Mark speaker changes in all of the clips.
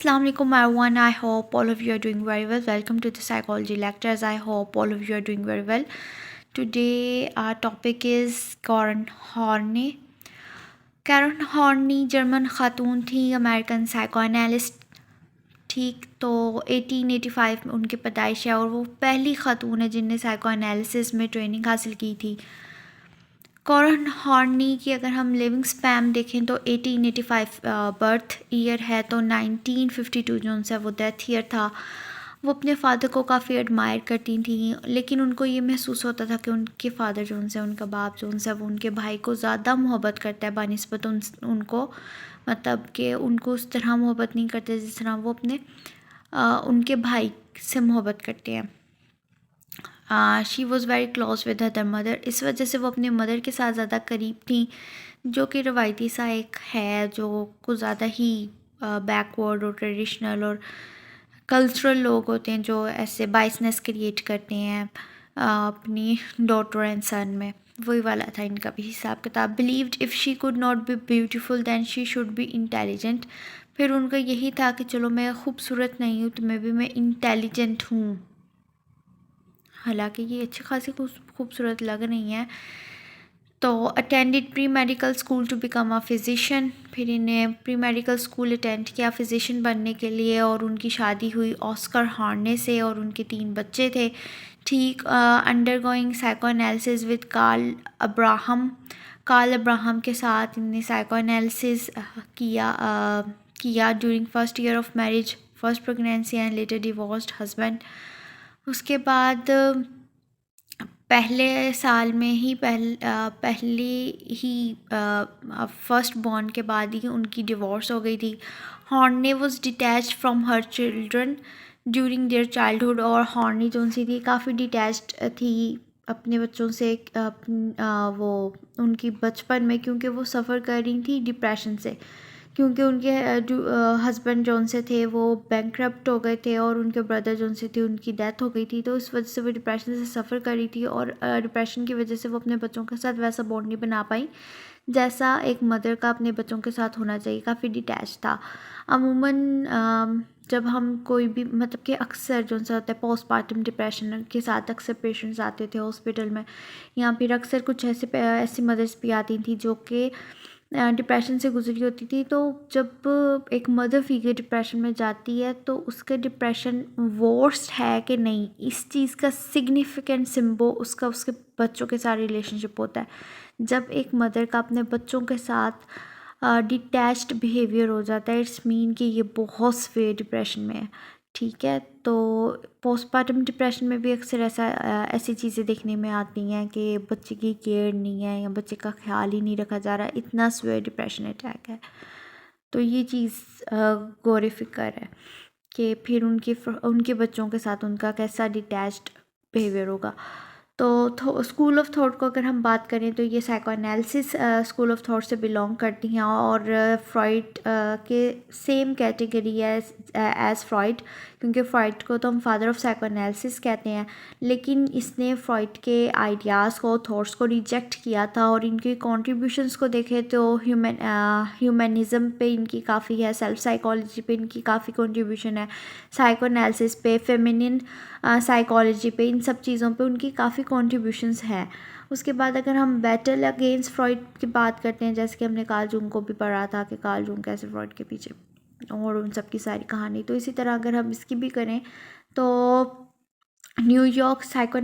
Speaker 1: Assalamu alaikum everyone. I hope all of you are doing very well. Welcome to the psychology lectures. I hope all of you are doing very well. Today our topic is Karen Horney. Karen Horney German खातून थी, American साइकोएनालिस्ट। ठीक तो 1885 में उनकी पैदाइश है और वो पहली खातून है जिनने साइकोएनालिसिस में ट्रेनिंग हासिल की थी। कॉरन हॉर्नी की अगर हम लिविंग स्पैम देखें तो 1885 बर्थ ईयर है, तो 1952 जो उनसे वो डेथ ईयर था। वो अपने फ़ादर को काफ़ी एडमायर करती थी, लेकिन उनको ये महसूस होता था कि उनके फ़ादर जो उनसे, उनका बाप जो उनसे, वो उनके भाई को ज़्यादा मोहब्बत करता है बानिस्बत उनको, मतलब कि उनको उस तरह मोहब्बत नहीं करते जिस तरह वो अपने उनके भाई से मोहब्बत करते हैं। She was very close with her mother. इस वजह से वो अपने मदर के साथ ज़्यादा करीब थी, जो कि रवायती सा एक है जो कुछ ज़्यादा ही बैकवर्ड और ट्रेडिशनल और कल्चरल लोग होते हैं जो ऐसे बाइसनेस क्रिएट करते हैं अपनी डॉटर एंड सन में। वही वाला था इनका भी हिसाब किताब। Believed if she could not be beautiful than she should be intelligent. फिर उनका यही था कि चलो मैं खूबसूरत नहीं हूँ तो मैं इंटेलिजेंट हूँ। हालांकि ये अच्छी खासी खूबसूरत लग रही हैं। तो attended pre medical school to become a physician. फिर इन्हें प्री मेडिकल स्कूल अटेंड किया फिजिशियन बनने के लिए, और उनकी शादी हुई ऑस्कर हॉर्ने से और उनके 3 बच्चे थे। ठीक undergoing psychoanalysis with Karl Abraham के साथ इन्हें साइको एनालिसिस किया during first year of marriage, first pregnancy and later divorced husband. उसके बाद पहले साल में ही पहली ही फर्स्ट बॉर्न के बाद ही उनकी डिवोर्स हो गई थी। हॉर्ने was detached from her children during their childhood. और हॉर्नी जो सी थी काफ़ी डिटैच्ड थी अपने बच्चों से वो उनकी बचपन में, क्योंकि वो सफ़र कर रही थी डिप्रेशन से, क्योंकि उनके हस्बैंड जौन से थे वो बैंकरप्ट हो गए थे और उनके ब्रदर जौन से थे उनकी डेथ हो गई थी। तो इस वजह से वो डिप्रेशन से सफ़र कर रही थी, और डिप्रेशन की वजह से वो अपने बच्चों के साथ वैसा बॉन्ड नहीं बना पाई जैसा एक मदर का अपने बच्चों के साथ होना चाहिए। काफ़ी डिटैच था। अमूमन जब हम कोई भी, मतलब कि अक्सर जो सा होता है पोस्टमार्टम डिप्रेशन के साथ अक्सर पेशेंट्स आते थे हॉस्पिटल में, या फिर अक्सर कुछ ऐसी मदर्स भी आती थी जो कि डिप्रेशन से गुजरी होती थी। तो जब एक मदर फिगर डिप्रेशन में जाती है तो उसका डिप्रेशन वर्स्ट है कि नहीं, इस चीज़ का सिग्निफिकेंट सिम्बो उसका उसके बच्चों के साथ रिलेशनशिप होता है। जब एक मदर का अपने बच्चों के साथ डिटैच्ड बिहेवियर हो जाता है, इट्स मीन कि ये बहुत सीवियर डिप्रेशन में है। ठीक है, तो पोस्टमार्टम डिप्रेशन में भी अक्सर ऐसी चीज़ें देखने में आती हैं कि बच्चे की केयर नहीं है या बच्चे का ख्याल ही नहीं रखा जा रहा, इतना सीवियर डिप्रेशन अटैक है। तो ये चीज़ गौर फिक्र है कि फिर उनके बच्चों के साथ उनका कैसा डिटैच्ड बिहेवियर होगा। तो स्कूल ऑफ थॉट को अगर हम बात करें तो ये psycho analysis school of thought से बिलोंग करती हैं, और फ्रॉइड के सेम कैटेगरी है एज फ्रॉइड, क्योंकि फ्रॉइड को तो हम फादर ऑफ साइको एनालिसिस कहते हैं। लेकिन इसने फ्रॉइड के आइडियाज़ को, थॉट्स को रिजेक्ट किया था, और इनकी कॉन्ट्रीब्यूशंस को देखें तो ह्यूमनिज़म पे इनकी काफ़ी है, सेल्फ साइकोलॉजी पे इनकी काफ़ी कॉन्ट्रीब्यूशन है, साइको एनालिसिस पे, फेमिनिन साइकोलॉजी पे, इन सब चीज़ों पे उनकी काफ़ी कॉन्ट्रीब्यूशंस हैं। उसके बाद अगर हम बैटल अगेंस्ट फ्रॉइड की बात करते हैं, जैसे कि हमने कार्ल जूंग को भी पढ़ा था कि कार्ल जूंग कैसे फ्रॉइड के पीछे और उन सब की सारी कहानी, तो इसी तरह अगर हम इसकी भी करें तो न्यूयॉर्क साइको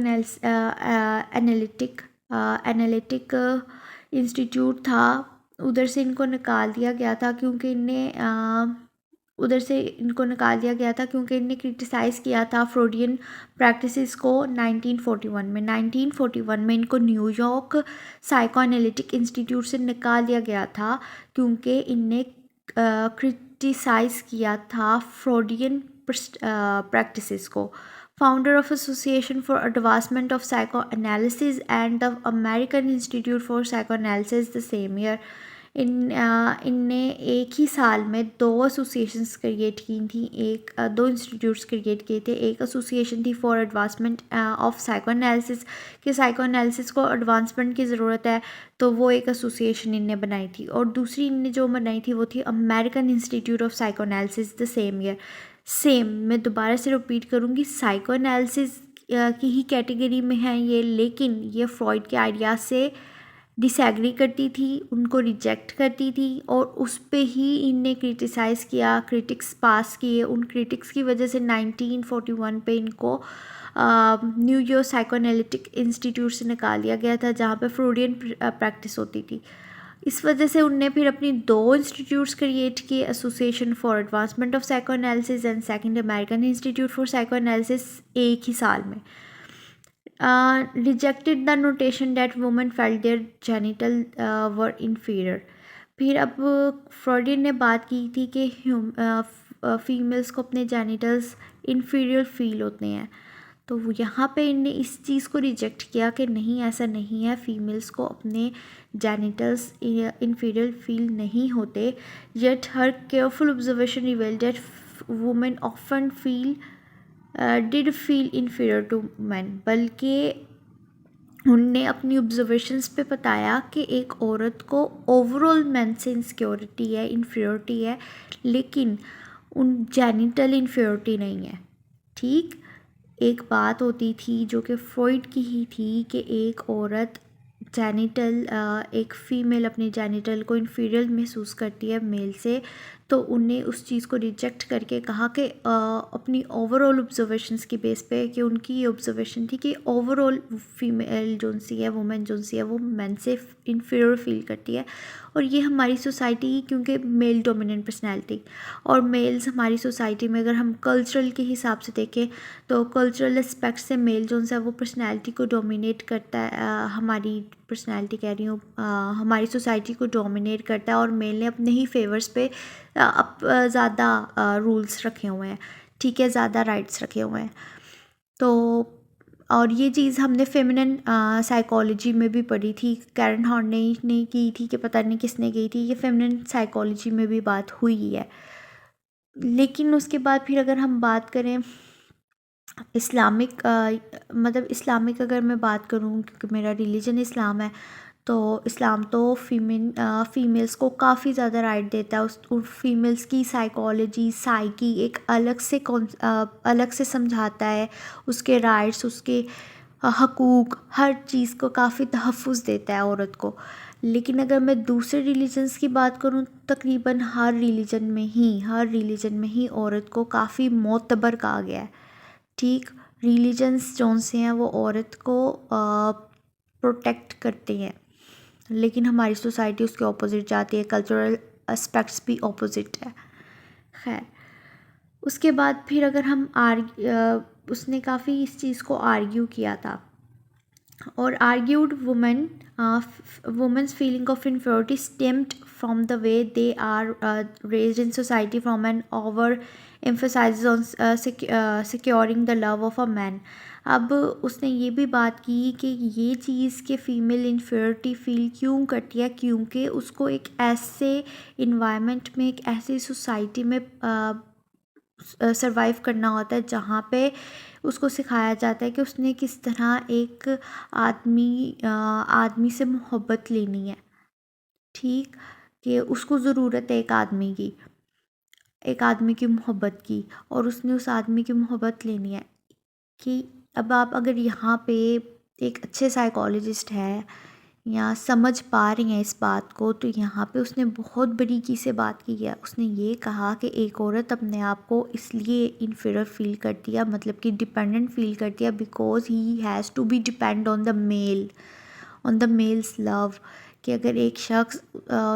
Speaker 1: एनालिटिक इंस्टीट्यूट था, उधर से इनको निकाल दिया गया था क्योंकि इनने क्रिटिसाइज़ किया था फ्रॉडियन प्रैक्टिसेस को 1941 में। 1941 में इनको न्यूयॉर्क साइको एनालिटिक इंस्टीट्यूट से निकाल दिया गया था क्योंकि इनने क्रिटिसाइज़ किया था फ्रॉडियन प्रैक्टिसेस को। Founder of association for advancement of psychoanalysis and the American institute for psycho analysis the same year. इनने एक ही साल में 2 एसोसिएशंस क्रिएट की थी, 2 इंस्टीट्यूट्स क्रिएट किए थे। एक एसोसिएशन थी for advancement of psycho analysis, कि साइको एनालिसिस को एडवांसमेंट की ज़रूरत है, तो वो एक एसोसिएशन इनने बनाई थी। और दूसरी इनने जो बनाई थी वो थी American institute of psycho analysis the same year. Same, मैं दोबारा से रिपीट करूँगी, साइको एनालिसिस की ही कैटेगरी में है ये, लेकिन ये फ्रॉइड के आइडियाज़ से डिसएग्री करती थी, उनको रिजेक्ट करती थी, और उस पे ही इनने क्रिटिसाइज़ किया, क्रिटिक्स पास किए। उन क्रिटिक्स की वजह से 1941 पे इनको न्यूयॉर्क साइकोएनालिटिक इंस्टीट्यूट से निकाल दिया गया था, जहाँ पे फ्रॉइडियन प्रैक्टिस होती थी। इस वजह से उनने फिर अपनी 2 इंस्टीट्यूट्स क्रिएट किए, association for advancement of psychoanalysis and second American institute for psychoanalysis, एक ही साल में। Rejected the notation that women felt their genital were inferior. फिर अब फ्रॉइडियन ने बात की थी कि फीमेल्स को अपने जेनिटल्स इन्फीरियर फील होते हैं, तो यहाँ पे इनने इस चीज़ को रिजेक्ट किया कि नहीं, ऐसा नहीं है, फीमेल्स को अपने जेनिटल्स इन्फीरियर फील नहीं होते। Yet her careful observation revealed that women often did feel inferior to man. बल्कि उनने अपनी ऑब्जर्वेशंस पे बताया कि एक औरत को ओवरऑल मैन से इनसिक्योरिटी है, इन्फीरियरिटी है, लेकिन उन जेनिटल इन्फीरियरिटी नहीं है। ठीक, एक बात होती थी जो कि फ्रॉइड की ही थी कि एक औरत एक फ़ीमेल अपने जेनिटल को इन्फीरियर महसूस करती है मेल से, तो उन्हें उस चीज़ को रिजेक्ट करके कहा कि अपनी ओवरऑल ऑब्जर्वेशंस की बेस पे, कि उनकी ये ऑब्जर्वेशन थी कि ओवरऑल फीमेल जो सी है, वुमेन जो सी है, वो मैन से इन्फीरियर फील करती है। और ये हमारी सोसाइटी, क्योंकि मेल डोमिनेंट पर्सनैलिटी, और मेल्स हमारी सोसाइटी में अगर हम कल्चरल के हिसाब से देखें तो कल्चरल एस्पेक्ट से मेल जो है वो पर्सनैलिटी को डोमिनेट करता है, हमारी पर्सनैलिटी कह रही हूँ, हमारी सोसाइटी को डोमिनेट करता है, और मेल ने अपने ही फेवर्स पे अब ज़्यादा रूल्स रखे हुए हैं, ठीक है, ज़्यादा राइट्स रखे हुए हैं। तो और ये चीज़ हमने फेमिनिन साइकोलॉजी में भी पढ़ी थी, कैरन हॉर्न ने की थी, कि पता नहीं किसने की थी, ये फेमिनिन साइकोलॉजी में भी बात हुई है। लेकिन उसके बाद फिर अगर हम बात करें इस्लामिक, मतलब इस्लामिक अगर मैं बात करूँ, क्योंकि मेरा रिलीजन इस्लाम है, तो इस्लाम तो फीमेल्स को काफ़ी ज़्यादा राइट देता है। उस फीमेल्स की साइकोलॉजी, साइकी एक अलग से समझाता है, उसके राइट्स, उसके हकूक़, हर चीज़ को काफ़ी तहफ़्फ़ुज़ देता है औरत को। लेकिन अगर मैं दूसरे रिलीजन्स की बात करूँ, तकरीबन हर रिलीजन में ही औरत को काफ़ी मोतबर कहा गया है। ठीक, रिलीजन्स जौन से हैं वो औरत को प्रोटेक्ट करते हैं, लेकिन हमारी सोसाइटी उसके ऑपोजिट जाती है, कल्चरल एस्पेक्ट्स भी ऑपोजिट है। खैर, उसके बाद फिर अगर हम उसने काफ़ी इस चीज़ को आर्ग्यू किया था, और argued women's feeling of inferiority stemmed from the way they are raised in society, from an over emphasis on securing the love of a man. अब उसने ये भी बात की कि ये चीज़ के फ़ीमेल इन्फीरियरिटी फ़ील क्यों करती है, क्योंकि उसको एक ऐसे इन्वायरमेंट में, एक ऐसी सोसाइटी में सरवाइव करना होता है जहाँ पे उसको सिखाया जाता है कि उसने किस तरह एक आदमी से मोहब्बत लेनी है। ठीक, कि उसको ज़रूरत है एक आदमी की मोहब्बत की, और उसने उस आदमी की मोहब्बत लेनी है। कि अब आप अगर यहाँ पे एक अच्छे साइकोलॉजिस्ट है या समझ पा रही हैं इस बात को, तो यहाँ पे उसने बहुत बारीकी से बात की है। उसने ये कहा कि एक औरत अपने आप को इसलिए इन्फीरियर फील करती है, मतलब कि डिपेंडेंट फील करती है, because he has to be depend on the males love. कि अगर एक शख्स,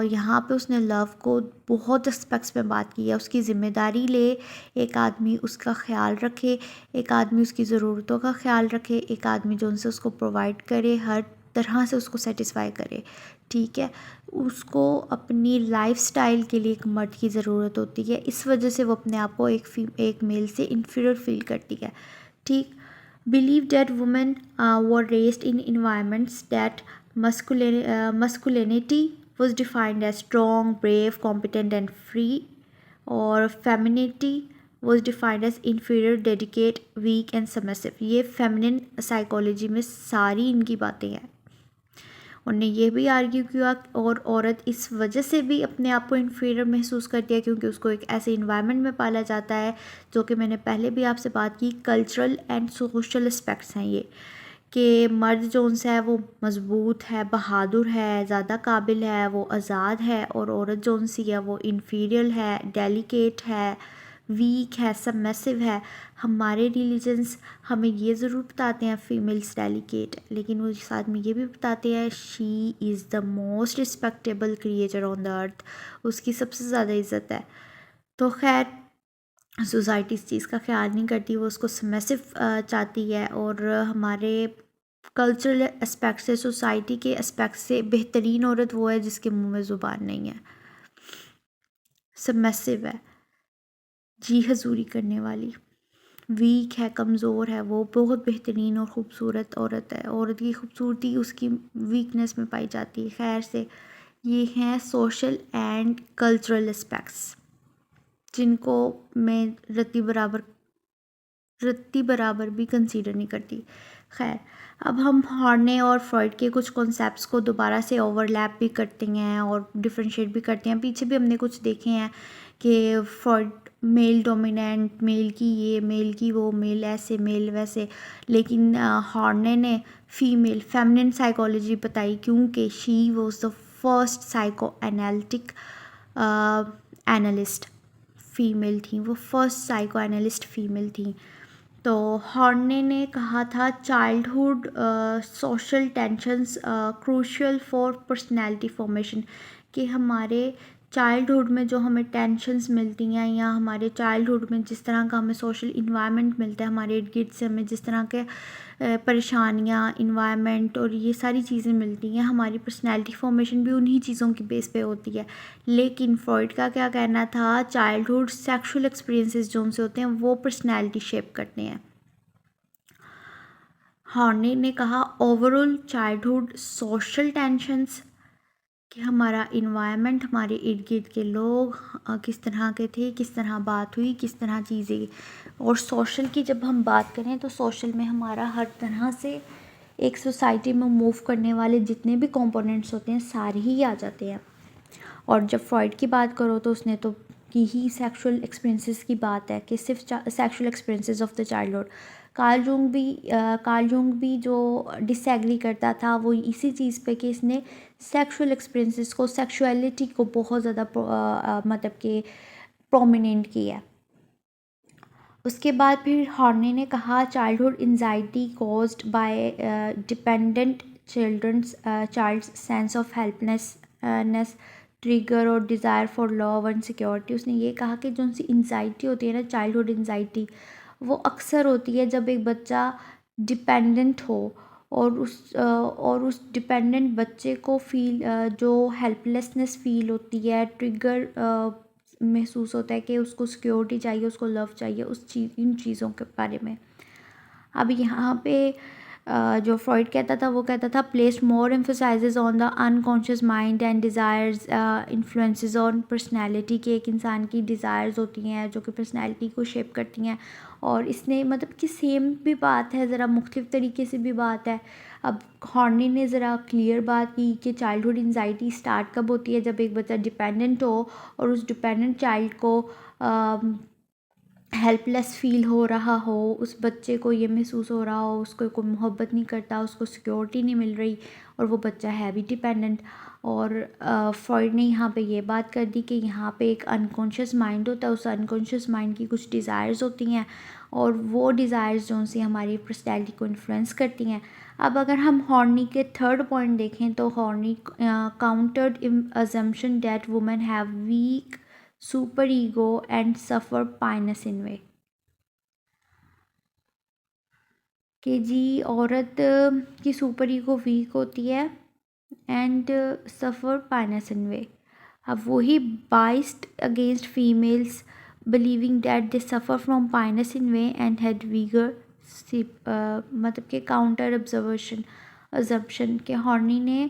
Speaker 1: यहाँ पे उसने लव को बहुत एस्पेक्ट्स में बात की है, उसकी ज़िम्मेदारी ले, एक आदमी उसका ख्याल रखे, एक आदमी उसकी ज़रूरतों का ख्याल रखे, एक आदमी जो उनसे उसको प्रोवाइड करे, हर तरह से उसको सेटिस्फाई करे। ठीक है, उसको अपनी लाइफस्टाइल के लिए एक मर्द की ज़रूरत होती है, इस वजह से वो अपने आप को एक मेल से इन्फीरियर फील करती है। ठीक, believe that women were raised in environments that masculinity was defined as strong, brave, competent and free, और femininity was defined as inferior, dedicate, weak and submissive। ये feminine psychology में सारी इनकी बातें हैं। उन्होंने ये भी आर्ग्यू किया और औरत इस वजह से भी अपने आप को इन्फीरियर महसूस करती है क्योंकि उसको एक ऐसे इन्वायरमेंट में पाला जाता है जो कि मैंने पहले भी आपसे बात की, कल्चरल एंड सोशल एस्पेक्ट्स हैं ये, कि मर्द जो उनसे है वो मज़बूत है, बहादुर है, ज़्यादा काबिल है, वो आज़ाद है, और औरत जो उनसी है वो इन्फीरियर है, डेलिकेट है, वीक है, सबमिसिव है। हमारे रिलीजन्स हमें ये ज़रूर बताते हैं फीमेल्स डेलिकेट, लेकिन वो साथ में ये भी बताते हैं she is the most respectable creature on the earth, उसकी सबसे ज़्यादा इज़्ज़त है। तो खैर सोसाइटी इस चीज़ का ख्याल नहीं करती, वो उसको सबमिसिव चाहती है, और हमारे कल्चरल एस्पेक्ट से, सोसाइटी के एस्पेक्ट से बेहतरीन औरत वो है जिसके मुंह में ज़ुबान नहीं है, सबमिसिव है, जी हजूरी करने वाली, वीक है, कमज़ोर है, वो बहुत बेहतरीन और ख़ूबसूरत औरत है। औरत की खूबसूरती उसकी वीकनेस में पाई जाती है। खैर से ये हैं सोशल एंड कल्चरल एस्पेक्ट्स जिनको मैं रत्ती बराबर भी कंसीडर नहीं करती। खैर अब हम हॉर्ने और फ्रॉइड के कुछ कॉन्सेप्ट्स को दोबारा से ओवरलैप भी करते हैं और डिफ्रेंशिएट भी करते हैं। पीछे भी हमने कुछ देखे हैं कि फ्रॉइड मेल डोमिनेंट, मेल की ये, मेल की वो, मेल ऐसे, मेल वैसे, लेकिन हॉर्ने ने फीमेल फेमिनिन साइकोलॉजी बताई क्योंकि she was the first psycho analytic analyst female थी, वो फर्स्ट साइको एनालिस्ट फीमेल थी। तो हॉर्ने ने कहा था childhood social tensions crucial for personality formation, कि हमारे चाइल्डहुड में जो हमें टेंशन्स मिलती हैं या हमारे चाइल्डहुड में जिस तरह का हमें सोशल इन्वायरमेंट मिलता है, हमारे इर्द गिर्द से हमें जिस तरह के परेशानियाँ, इन्वायरमेंट और ये सारी चीज़ें मिलती हैं, हमारी पर्सनैलिटी फॉर्मेशन भी उन्हीं चीज़ों की बेस पे होती है। लेकिन फ्रॉइड का क्या कहना था, चाइल्डहुड सेक्सुअल एक्सपीरियंसेस जो उनसे होते हैं वो पर्सनैलिटी शेप करते हैं। हॉर्ने ने कहा ओवरऑल चाइल्डहुड सोशल टेंशन्स, कि हमारा इन्वायरमेंट, हमारे इर्द गिर्द के लोग किस तरह के थे, किस तरह बात हुई, किस तरह चीज़ें, और सोशल की जब हम बात करें तो सोशल में हमारा हर तरह से एक सोसाइटी में मूव करने वाले जितने भी कंपोनेंट्स होते हैं सारे ही आ जाते हैं। और जब फ्रॉइड की बात करो तो उसने तो की ही सेक्सुअल एक्सपीरियंसेस की बात है कि सिर्फ sexual experiences of the childhood. Carl Jung भी जो डिसएग्री करता था वो इसी चीज़ पे कि इसने सेक्सुअल एक्सपीरियंसेस को, सेक्सुअलिटी को बहुत ज़्यादा मतलब कि प्रोमिनेंट किया है। उसके बाद फिर हॉर्ने ने कहा childhood anxiety caused by dependent child's sense of helplessness trigger और desire for love and security. उसने ये कहा कि जो उनसी एंजाइटी होती है ना, चाइल्डहुड एंजाइटी, वो अक्सर होती है जब एक बच्चा डिपेंडेंट हो और उस डिपेंडेंट बच्चे को जो हेल्पलेसनेस फील होती है, ट्रिगर महसूस होता है कि उसको सिक्योरिटी चाहिए, उसको लव चाहिए, इन चीज़ों के बारे में। अब यहाँ पे जो फ्रॉइड कहता था वो कहता था place more emphasises on the unconscious mind and desires influences on personality, कि एक इंसान की डिज़ायर्स होती हैं जो कि पर्सनैलिटी को शेप करती हैं। और इसने मतलब कि सेम भी बात है, ज़रा मुख्तलिफ तरीके से भी बात है। अब हॉर्नी ने ज़रा क्लियर बात की कि चाइल्डहुड एंजाइटी स्टार्ट कब होती है, जब एक बच्चा डिपेंडेंट हो और उस डिपेंडेंट चाइल्ड को हेल्पलेस फील हो रहा हो, उस बच्चे को ये महसूस हो रहा हो उसको कोई मोहब्बत नहीं करता, उसको सिक्योरिटी नहीं मिल रही और वो बच्चा है भी डिपेंडेंट। और फ्रॉइड ने यहाँ पे ये बात कर दी कि यहाँ पे एक अनकॉन्शियस माइंड होता है, उस अनकॉन्शियस माइंड की कुछ डिज़ायर्स होती हैं और वो डिज़ायर्स जो सी हमारी पर्सनैलिटी को इन्फ्लुएंस करती हैं। अब अगर हम हॉर्नी के थर्ड पॉइंट देखें तो Horney countered assumption that women have weak super ego and suffer penis envy, कि जी औरत की सुपर ईगो वीक होती है एंड सफ़र पाइनस इन वे। अब वही biased against females believing that they suffer from Pinus in way and had Uyghur मतलब कि काउंटर अजम्पशन के हॉर्नी ने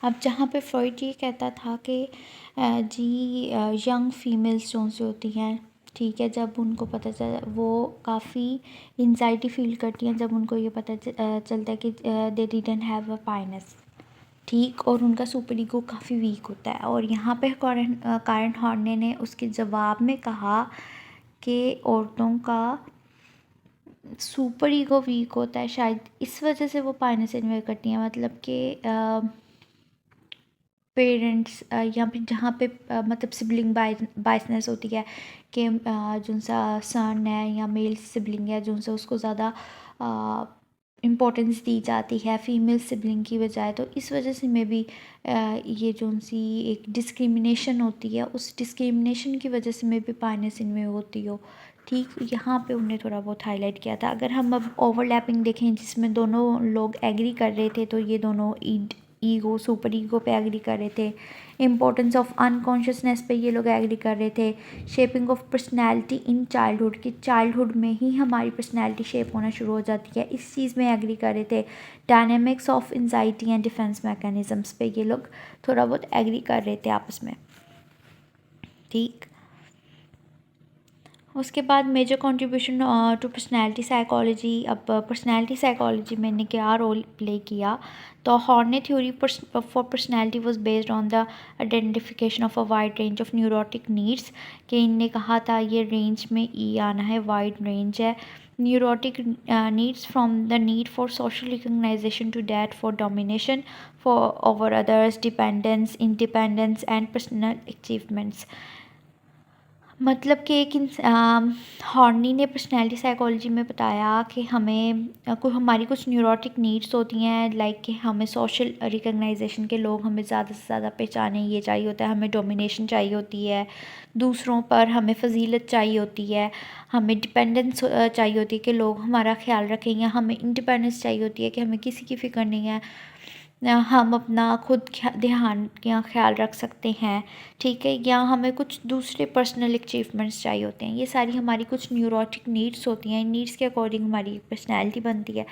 Speaker 1: अब जहाँ पे फ्रॉइड ये कहता था कि जी यंग फीमेल्स जो सी होती हैं, ठीक है, जब उनको पता चला वो काफ़ी एंजाइटी फील करती हैं जब उनको ये पता चलता है कि they didn't have a Pinus, ठीक, और उनका सुपर ईगो काफ़ी वीक होता है। और यहाँ पे कारण हॉर्ने ने उसके जवाब में कहा कि औरतों का सुपर ईगो वीक होता है, शायद इस वजह से वो पाइनस इन्वेयर करती हैं, मतलब कि पेरेंट्स या फिर जहाँ पे मतलब सिबलिंग बाइसनेस होती है कि जो सा सन है या मेल सिबलिंग है जो सा उसको ज़्यादा इम्पोर्टेंस दी जाती है फीमेल सिबलिंग की बजाय, तो इस वजह से में भी ये जो सी एक डिस्क्रिमिनेशन होती है, उस डिस्क्रिमिनेशन की वजह से में भी पाइनस इनमें होती हो, ठीक। यहाँ पे उन्हें थोड़ा बहुत हाईलाइट किया था। अगर हम अब ओवरलैपिंग देखें जिसमें दोनों लोग एग्री कर रहे थे, तो ये दोनों ईगो सुपर ईगो पे एग्री कर रहे थे। इम्पोर्टेंस ऑफ अनकॉन्शियसनेस पे ये लोग एग्री कर रहे थे। Shaping of personality in childhood, कि चाइल्डहुड में ही हमारी पर्सनैलिटी शेप होना शुरू हो जाती है, इस चीज़ में एग्री कर रहे थे। Dynamics of anxiety and defence mechanisms पे ये लोग थोड़ा बहुत एग्री कर रहे थे आपस में, ठीक। उसके बाद major contribution to personality psychology. अब पर्सनैलिटी साइकोलॉजी में ने क्या रोल प्ले किया, तो Horney theory for personality was based on the identification of a wide range of neurotic needs, कि इनने कहा था ये रेंज में ई आना है, वाइड रेंज है। Neurotic needs from the need for social recognization to that for domination for over others, dependence, independence and personal achievements. मतलब कि एक हॉर्नी ने पर्सनैलिटी साइकोलॉजी में बताया कि हमें कोई हमारी कुछ न्यूरोटिक नीड्स होती हैं, लाइक कि हमें सोशल रिकग्नाइजेशन के लोग हमें ज़्यादा से ज़्यादा पहचाने, ये चाहिए होता है, हमें डोमिनेशन चाहिए होती है दूसरों पर, हमें फजीलत चाहिए होती है, हमें डिपेंडेंस चाहिए होती है कि लोग हमारा ख्याल रखें, या हमें इंडिपेंडेंस चाहिए होती है कि हमें किसी की फ़िक्र नहीं है, हम अपना खुद ध्यान या ख्याल रख सकते हैं, ठीक है, या हमें कुछ दूसरे पर्सनल अचीवमेंट्स चाहिए होते हैं। ये सारी हमारी कुछ न्यूरोटिक नीड्स होती हैं, इन नीड्स के अकॉर्डिंग हमारी पर्सनैलिटी बनती है।